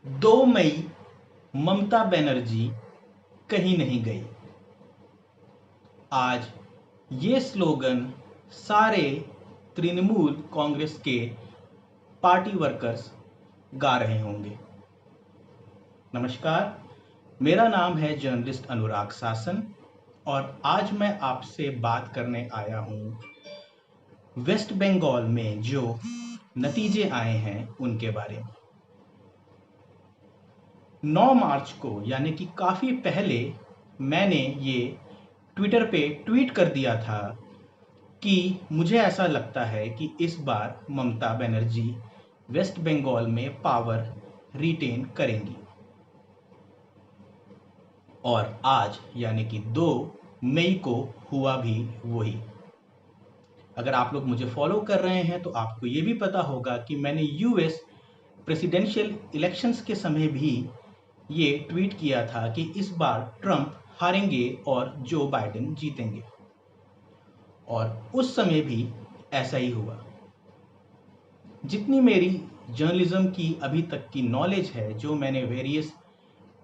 2 मई ममता बनर्जी कहीं नहीं गई। आज ये स्लोगन सारे तृणमूल कांग्रेस के पार्टी वर्कर्स गा रहे होंगे। नमस्कार, मेरा नाम है जर्नलिस्ट अनुराग शासन और आज मैं आपसे बात करने आया हूँ वेस्ट बंगाल में जो नतीजे आए हैं उनके बारे में। 9 मार्च को यानी कि काफ़ी पहले मैंने ये ट्विटर पे ट्वीट कर दिया था कि मुझे ऐसा लगता है कि इस बार ममता बनर्जी वेस्ट बंगाल में पावर रिटेन करेंगी। और आज यानी कि 2 मई को हुआ भी वही। अगर आप लोग मुझे फॉलो कर रहे हैं तो आपको ये भी पता होगा कि मैंने यूएस प्रेसिडेंशियल इलेक्शंस के समय भी ये ट्वीट किया था कि इस बार ट्रंप हारेंगे और जो बाइडेन जीतेंगे। और उस समय भी ऐसा ही हुआ। जितनी मेरी जर्नलिज्म की अभी तक की नॉलेज है, जो मैंने वेरियस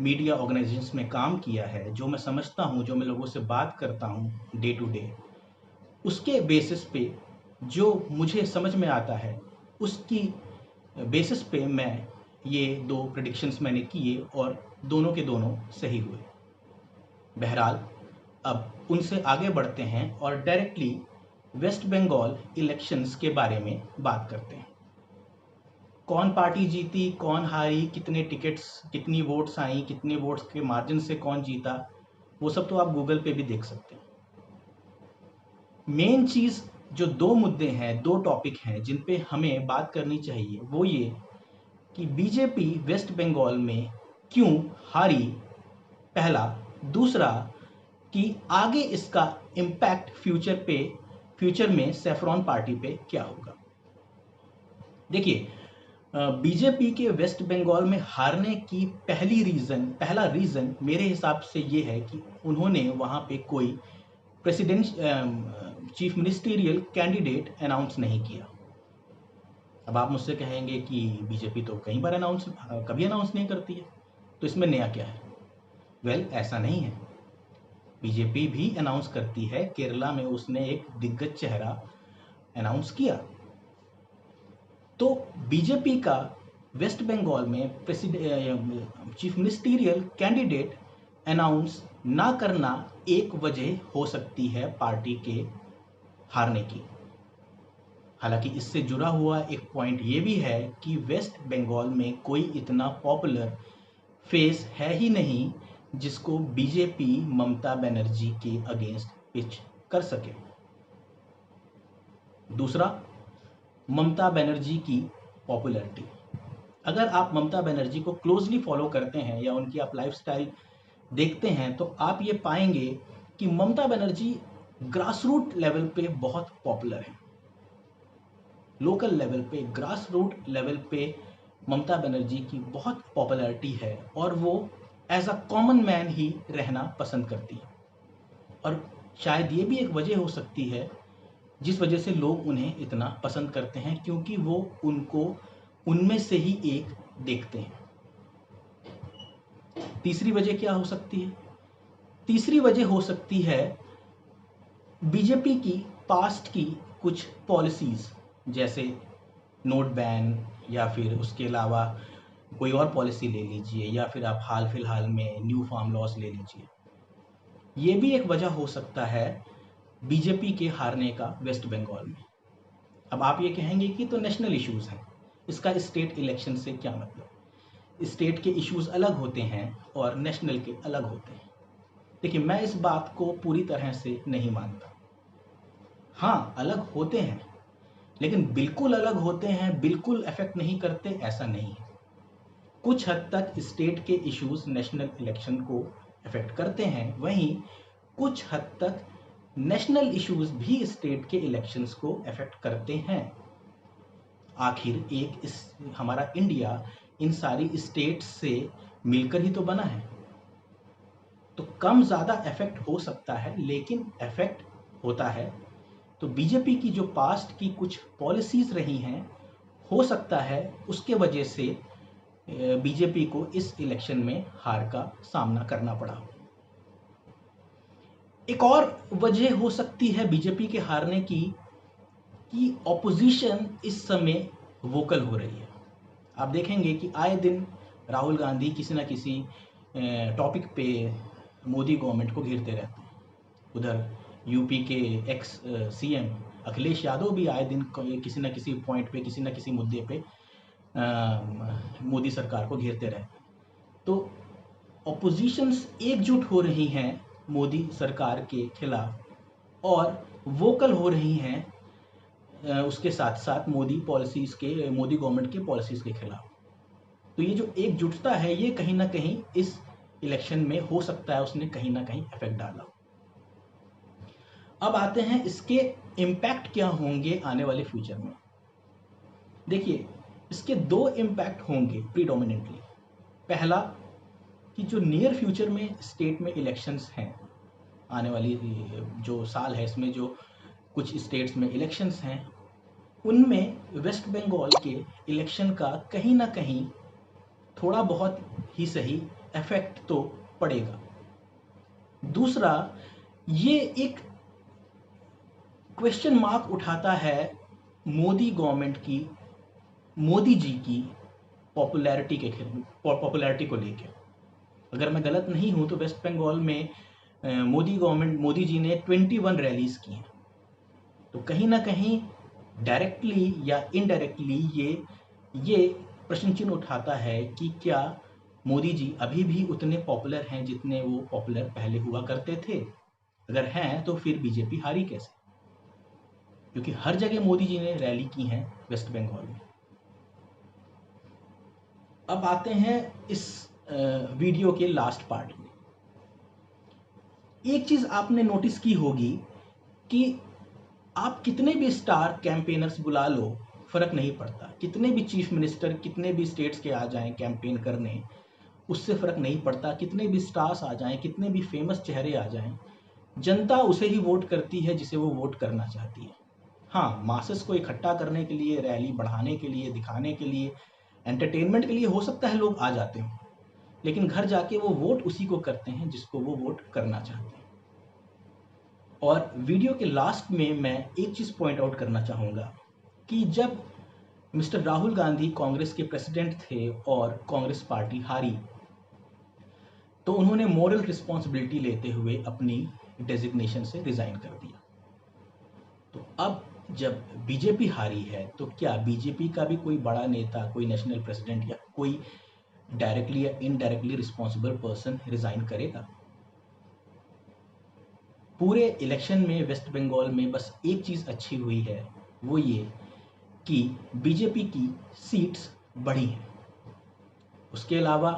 मीडिया ऑर्गेनाइजेशंस में काम किया है, जो मैं समझता हूँ, जो मैं लोगों से बात करता हूँ डे टू डे, उसके बेसिस पे जो मुझे समझ में आता है उसकी बेसिस पे मैं ये 2 प्रेडिक्शंस मैंने किए और दोनों के दोनों सही हुए। बहरहाल अब उनसे आगे बढ़ते हैं और डायरेक्टली वेस्ट बंगाल इलेक्शंस के बारे में बात करते हैं। कौन पार्टी जीती, कौन हारी, कितने टिकट्स, कितनी वोट्स आई, कितने वोट्स के मार्जिन से कौन जीता, वो सब तो आप गूगल पे भी देख सकते हैं। मेन चीज़ जो 2 मुद्दे हैं, 2 टॉपिक हैं जिन पे हमें बात करनी चाहिए, वो ये कि बीजेपी वेस्ट बंगाल में क्यों हारी, पहला। दूसरा कि आगे इसका इम्पैक्ट फ्यूचर में सैफरॉन पार्टी पे क्या होगा। देखिए, बीजेपी के वेस्ट बंगाल में हारने की पहला रीज़न मेरे हिसाब से ये है कि उन्होंने वहाँ पे कोई president chief ministerial candidate announce नहीं किया। अब आप मुझसे कहेंगे कि बीजेपी तो कभी अनाउंस नहीं करती है, तो इसमें नया क्या है? वेल, ऐसा नहीं है। बीजेपी भी अनाउंस करती है। केरला में उसने एक दिग्गज चेहरा अनाउंस किया। तो बीजेपी का वेस्ट बंगाल में चीफ मिनिस्टीरियल कैंडिडेट अनाउंस ना करना एक वजह हो सकती है पार्टी के हारने की। हालांकि इससे जुड़ा हुआ एक पॉइंट ये भी है कि वेस्ट बंगाल में कोई इतना पॉपुलर फेस है ही नहीं जिसको बीजेपी ममता बनर्जी के अगेंस्ट पिच कर सके। दूसरा, ममता बनर्जी की पॉपुलैरिटी। अगर आप ममता बनर्जी को क्लोजली फॉलो करते हैं या उनकी आप लाइफस्टाइल देखते हैं तो आप ये पाएंगे कि Mamata Banerjee grass root level पे बहुत पॉपुलर है। लोकल लेवल पे, ग्रास रूट लेवल पे ममता बनर्जी की बहुत पॉपुलैरिटी है और वो एज अ कॉमन मैन ही रहना पसंद करती है। और शायद ये भी एक वजह हो सकती है जिस वजह से लोग उन्हें इतना पसंद करते हैं, क्योंकि वो उनको उनमें से ही एक देखते हैं। तीसरी वजह क्या हो सकती है? तीसरी वजह हो सकती है बीजेपी की पास्ट की कुछ पॉलिसीज, जैसे नोट बैन, या फिर उसके अलावा कोई और पॉलिसी ले लीजिए, या फिर आप हाल फिलहाल में न्यू फार्म लॉस ले लीजिए। ये भी एक वजह हो सकता है बीजेपी के हारने का वेस्ट बंगाल में। अब आप ये कहेंगे कि तो नेशनल इश्यूज हैं, इसका स्टेट इलेक्शन से क्या मतलब? स्टेट के इश्यूज अलग होते हैं और नेशनल के अलग होते हैं। देखिए, मैं इस बात को पूरी तरह से नहीं मानता। हाँ, अलग होते हैं, लेकिन बिल्कुल अलग होते हैं, बिल्कुल अफेक्ट नहीं करते, ऐसा नहीं है। कुछ हद तक स्टेट के इश्यूज नेशनल इलेक्शन को अफेक्ट करते हैं, वहीं कुछ हद तक नेशनल इश्यूज भी स्टेट के इलेक्शंस को अफेक्ट करते हैं। आखिर हमारा इंडिया इन सारी स्टेट्स से मिलकर ही तो बना है। तो कम ज़्यादा इफेक्ट हो सकता है, लेकिन इफेक्ट होता है। तो बीजेपी की जो पास्ट की कुछ पॉलिसीज रही हैं, हो सकता है उसके वजह से बीजेपी को इस इलेक्शन में हार का सामना करना पड़ा। एक और वजह हो सकती है बीजेपी के हारने की कि ऑपोजिशन इस समय वोकल हो रही है। आप देखेंगे कि आए दिन राहुल गांधी किसी ना किसी टॉपिक पे मोदी गवर्नमेंट को घेरते रहते हैं। उधर यूपी के एक्स सीएम अखिलेश यादव भी आए दिन किसी ना किसी पॉइंट पे, किसी ना किसी मुद्दे पे मोदी सरकार को घेरते रहते हैं। तो ऑपोजिशंस एकजुट हो रही हैं मोदी सरकार के खिलाफ और वोकल हो रही हैं उसके साथ साथ मोदी गवर्नमेंट के पॉलिसीज के खिलाफ। तो ये जो एकजुटता है ये कहीं ना कहीं इस इलेक्शन में हो सकता है उसने कहीं ना कहीं इफेक्ट डाला। अब आते हैं इसके इम्पैक्ट क्या होंगे आने वाले फ्यूचर में। देखिए, इसके दो इम्पैक्ट होंगे प्रीडोमिनेंटली। पहला कि जो नियर फ्यूचर में स्टेट में इलेक्शंस हैं, आने वाली जो साल है इसमें जो कुछ स्टेट्स में इलेक्शंस हैं, उनमें वेस्ट बंगाल के इलेक्शन का कहीं ना कहीं थोड़ा बहुत ही सही इफेक्ट तो पड़ेगा। दूसरा, ये एक क्वेश्चन मार्क उठाता है मोदी गवर्नमेंट की, मोदी जी की पॉपुलैरिटी को लेकर। अगर मैं गलत नहीं हूं तो वेस्ट बंगाल में मोदी जी ने 21 रैलीज की हैं। तो कहीं ना कहीं डायरेक्टली या इनडायरेक्टली ये प्रश्न चिन्ह उठाता है कि क्या मोदी जी अभी भी उतने पॉपुलर हैं जितने वो पॉपुलर पहले हुआ करते थे। अगर हैं तो फिर बीजेपी हारी कैसे, क्योंकि हर जगह मोदी जी ने रैली की है वेस्ट बंगाल में। अब आते हैं इस वीडियो के लास्ट पार्ट में। एक चीज आपने नोटिस की होगी कि आप कितने भी स्टार कैंपेनर्स बुला लो, फर्क नहीं पड़ता। कितने भी चीफ मिनिस्टर कितने भी स्टेट्स के आ जाएं कैंपेन करने, उससे फर्क नहीं पड़ता। कितने भी स्टार्स आ जाएं, कितने भी फेमस चेहरे आ जाएं, जनता उसे ही वोट करती है जिसे वो वोट करना चाहती है। हाँ, मासेस को इकट्ठा करने के लिए, रैली बढ़ाने के लिए, दिखाने के लिए, एंटरटेनमेंट के लिए हो सकता है लोग आ जाते हों, लेकिन घर जाके वो वोट उसी को करते हैं जिसको वो वोट करना चाहते हैं। और वीडियो के लास्ट में मैं एक चीज पॉइंट आउट करना चाहूंगा कि जब मिस्टर राहुल गांधी कांग्रेस के प्रेसिडेंट थे और कांग्रेस पार्टी हारी, तो उन्होंने मॉरल रिस्पॉन्सिबिलिटी लेते हुए अपनी डेजिग्नेशन से रिजाइन कर दिया। तो अब जब बीजेपी हारी है तो क्या बीजेपी का भी कोई बड़ा नेता, कोई नेशनल प्रेसिडेंट या कोई डायरेक्टली या इनडायरेक्टली रिस्पॉन्सिबल पर्सन रिजाइन करेगा? पूरे इलेक्शन में वेस्ट बंगाल में बस एक चीज अच्छी हुई है, वो ये कि बीजेपी की सीट्स बढ़ी हैं। उसके अलावा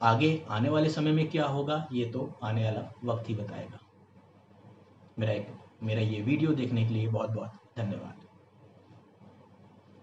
आगे आने वाले समय में क्या होगा ये तो आने वाला वक्त ही बताएगा। मेरा ये वीडियो देखने के लिए बहुत बहुत धन्यवाद।